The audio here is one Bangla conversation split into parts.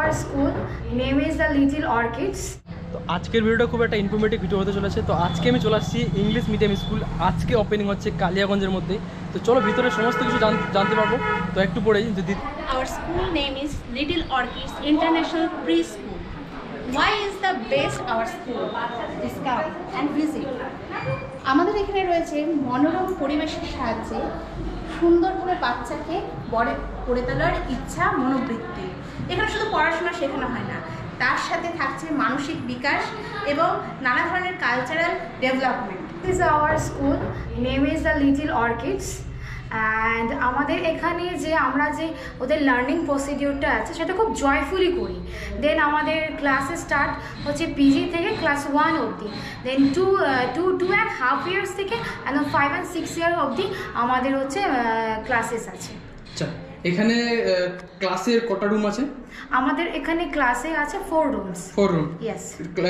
our school. Name is the Little Orchids. তো আজকের ভিডিওটা খুব একটা ইনফরমেটিভ ভিডিও হতে চলেছে। তো আজকে আমি চলে আসছি ইংলিশ মিডিয়াম স্কুল। আজকে ওপেনিং হচ্ছে কালিয়াগঞ্জের মধ্যে। তো চলো ভিতরে সমস্ত কিছু জানতে পারবো। তো একটু পরেই যদি Our school name is Little Orchids International Preschool. Why is the best our school? Discover and visit. আমাদের এখানে রয়েছে মনোরম পরিবেশের সাহায্যে সুন্দর করে বাচ্চাকে বড় করে তোলার ইচ্ছা মনোবৃত্তি। এখানে শুধু পড়াশোনা শেখানো হয় না, তার সাথে থাকছে মানসিক বিকাশ এবং নানা ধরনের cultural development. This is our school. Name is the Little Orchids. And আমাদের এখানে যে আমরা যে ওদের লার্নিং প্রসিডিওরটা আছে সেটা খুব জয়ফুলি করি। দেন আমাদের ক্লাসে স্টার্ট হচ্ছে পিজি থেকে ক্লাস 1 অবধি, দেন টু অ্যান্ড হাফ ইয়ার্স থেকে একদম 5 and 6 ইয়ার অবধি আমাদের হচ্ছে ক্লাসেস আছে। আচ্ছা, এখানে ক্লাসের কটা রুম আছে? আমাদের এখানে ক্লাসে আছে 4 রুমস। 4 রুম। ইয়েস।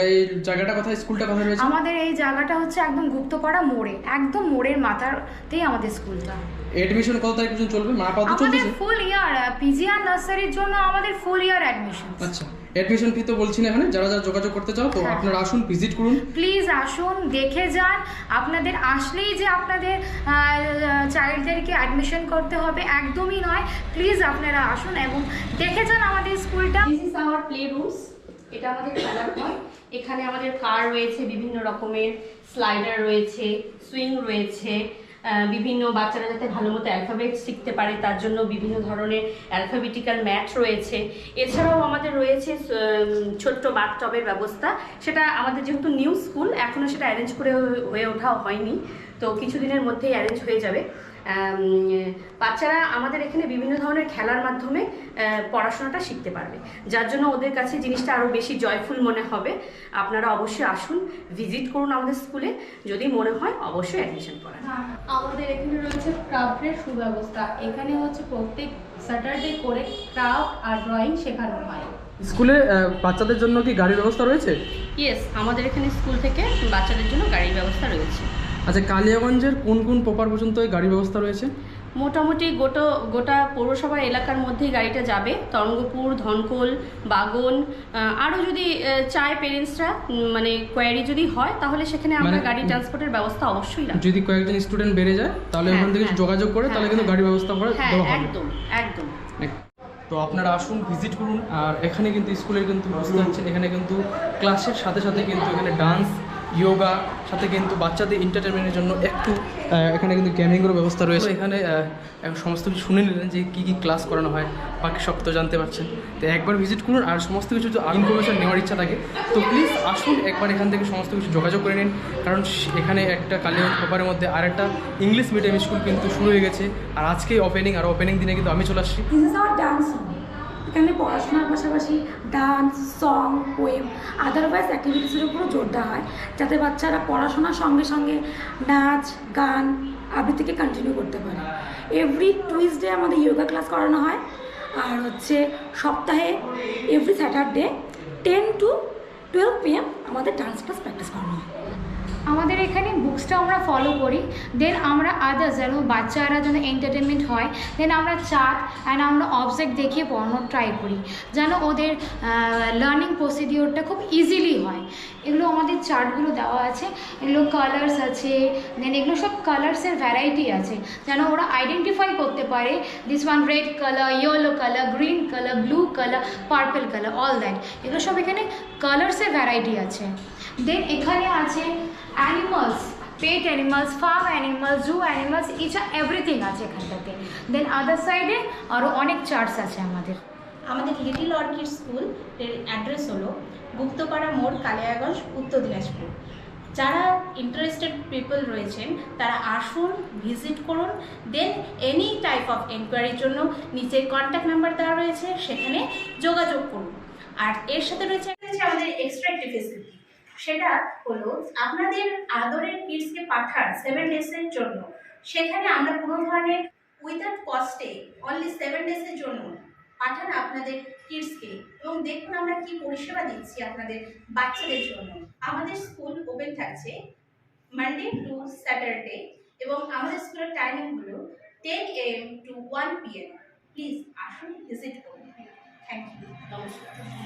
এই জায়গাটা কোথায়, স্কুলটা কোথায় রয়েছে? আমাদের এই জায়গাটা হচ্ছে একদম গুপ্তপাড়া মোড়ে, একদম মোড়ের মাথাতেই আমাদের স্কুলটা। এডমিশন কত তারিখ পর্যন্ত চলবে? আমাদের ফুল ইয়ার পিজি আর নার্সারির জন্য আমাদের ফুল ইয়ার অ্যাডমিশন। আচ্ছা, অ্যাডমিশন ফি তো বলছি না এখানে, যারা যোগাযোগ করতে চাও তো আপনারা আসুন, ভিজিট করুন, প্লিজ আসুন, দেখে যান। আপনাদের আসলেই যে আপনাদের চাইল্ডদেরকে অ্যাডমিশন করতে হবে একদমই নয়, প্লিজ আপনারা আসুন এবং দেখে যান আমাদের স্কুলটা। This is our play rooms. এটা আমাদের খেলার ঘর। এখানে আমাদের কার রয়েছে, বিভিন্ন রকমের স্লাইডার রয়েছে, সুইং রয়েছে, বিভিন্ন বাচ্চারা যাতে ভালো মতো অ্যালফাবেট শিখতে পারে তার জন্য বিভিন্ন ধরনের অ্যালফাবেটিক্যাল ম্যাট রয়েছে। এছাড়াও আমাদের রয়েছে ছোট্ট বাথটবের ব্যবস্থা। সেটা আমাদের যেহেতু নিউ স্কুল, এখনও সেটা অ্যারেঞ্জ করে হয়ে ওঠা হয়নি, তো কিছুদিনের মধ্যেই অ্যারেঞ্জ হয়ে যাবে। বাচ্চারা আমাদের এখানে বিভিন্ন ধরনের খেলার মাধ্যমে পড়াশোনাটা শিখতে পারবে, যার জন্য ওদের কাছে জিনিসটা আরও বেশি জয়ফুল মনে হবে। আপনারা অবশ্যই আসুন, ভিজিট করুন আমাদের স্কুলে, যদি মনে হয় অবশ্যই অ্যাডমিশন করান। আমাদের এখানে রয়েছে ক্রাফটের সুব্যবস্থা। এখানে হচ্ছে প্রত্যেক স্যাটারডে করে ক্রাফট আর ড্রয়িং শেখানো হয়। স্কুলে বাচ্চাদের জন্য কি গাড়ির ব্যবস্থা রয়েছে? ইয়েস, আমাদের এখানে স্কুল থেকে বাচ্চাদের জন্য গাড়ির ব্যবস্থা রয়েছে। আচ্ছা, কালিয়াগঞ্জের কোন কোন প্রপার পর্যন্ত এই গাড়ি ব্যবস্থা রয়েছে? মোটামুটি গোটা পৌরসভা এলাকার মধ্যেই গাড়িটা যাবে। তরঙ্গপুর, ধনকোল, বাগন, আরও যদি চায় পেরেন্টসরা, মানে কোয়ারি যদি হয়, তাহলে সেখানে আমরা গাড়ি ট্রান্সপোর্টের ব্যবস্থা অবশ্যই রাখি। যদি কয়েকজন স্টুডেন্ট বেড়ে যায় তাহলে ওখান থেকে যোগাযোগ করে তাহলে কিন্তু গাড়ি ব্যবস্থা করে দেওয়া হবে। একদম একদম। তো আপনারা আসুন, ভিজিট করুন। আর এখানে কিন্তু স্কুলের কিন্তু বুঝতে পারছেন, এখানে কিন্তু ক্লাসের সাথে সাথে কিন্তু এখানে ডান্স, ইয়োগা, সাথে কিন্তু বাচ্চাদের এন্টারটেনমেন্টের জন্য একটু এখানে কিন্তু গেমিংয়েরও ব্যবস্থা রয়েছে। এখানে সমস্ত কিছু শুনে নিলেন যে কী কী ক্লাস করানো হয়, বাকি সব তো জানতে পারছেন। তো একবার ভিজিট করুন, আর সমস্ত কিছু যদি ইনফরমেশন নেওয়ার ইচ্ছা থাকে তো প্লিজ আসুন, একবার এখান থেকে সমস্ত কিছু যোগাযোগ করে নিন। কারণ এখানে একটা কালিয়াগঞ্জ প্রপারের মধ্যে আর একটা ইংলিশ মিডিয়াম স্কুল কিন্তু শুরু হয়ে গেছে, আর আজকে ওপেনিং, আর ওপেনিং দিনে কিন্তু আমি চলে আসছি। This is our dance room. এখানে পড়াশোনার পাশাপাশি ডান্স, সং, পোয়েম, আদারওয়াইজ অ্যাক্টিভিটিসের উপরও জোর দেওয়া হয়, যাতে বাচ্চারা পড়াশোনার সঙ্গে সঙ্গে নাচ, গান, আবৃত্তিকে কন্টিনিউ করতে পারে। এভরি টুইসডে আমাদের ইয়োগা ক্লাস করানো হয়, আর হচ্ছে সপ্তাহে এভরি স্যাটারডে 10 to 12 PM আমাদের ডান্স ক্লাস প্র্যাকটিস করানো হয়। আমাদের এখানে বুকসটা আমরা ফলো করি, দেন আমরা আদার্স যেন বাচ্চারা যেন এন্টারটেনমেন্ট হয়, দেন আমরা চার্ট অ্যান্ড আমরা অবজেক্ট দেখিয়ে পড়ানোর ট্রাই করি, যেন ওদের লার্নিং প্রসিডিওরটা খুব ইজিলি হয়। এগুলো আমাদের চার্টগুলো দেওয়া আছে, এগুলো কালার্স আছে, দেন এগুলো সব কালার্সের ভ্যারাইটি আছে, যেন ওরা আইডেন্টিফাই করতে পারে this one red colour, yellow colour, green colour, blue colour, purple colour, all that. এগুলো সব এখানে কালার্সের ভ্যারাইটি আছে। দেন এখানে আছে অ্যানিমালস, পেট অ্যানিমালস, ফার্ম অ্যানিমালস, জু অ্যানিমালস, এভরিথিং আছে এখানটাতে। দেন আদার সাইডে আরও অনেক চার্টস আছে আমাদের। আমাদের লিটল অর্কিড স্কুল এর অ্যাড্রেস হলো গুপ্তপাড়া মোড়, কালিয়াগঞ্জ, উত্তর দিনাজপুর। যারা ইন্টারেস্টেড পিপল রয়েছেন তারা আসুন, ভিজিট করুন, দেন এনি টাইপ অফ এনকোয়ারির জন্য নিচে কন্ট্যাক্ট নাম্বার দেওয়া রয়েছে, সেখানে যোগাযোগ করুন। আর এর সাথে রয়েছে আমাদের এক্সট্রা একটি ফেসিলিটি, সেটা হলো আপনাদের আদরের কিডসকে পাঠান 7 ডেজের জন্য। সেখানে আমরা কোনো ধরনের উইদাউট কস্টে অনলি 7 ডেজের জন্য পাঠান আপনাদের কিডসকে, এবং দেখুন আমরা কি পরিষেবা দিচ্ছি আপনাদের বাচ্চাদের জন্য। আমাদের স্কুল ওপেন থাকছে মানডে টু স্যাটারডে, এবং আমাদের স্কুলের টাইমিং হলো 10 AM to 1 PM। প্লিজ আসুন, ভিজিট করুন। থ্যাংক ইউ, নমস্কার।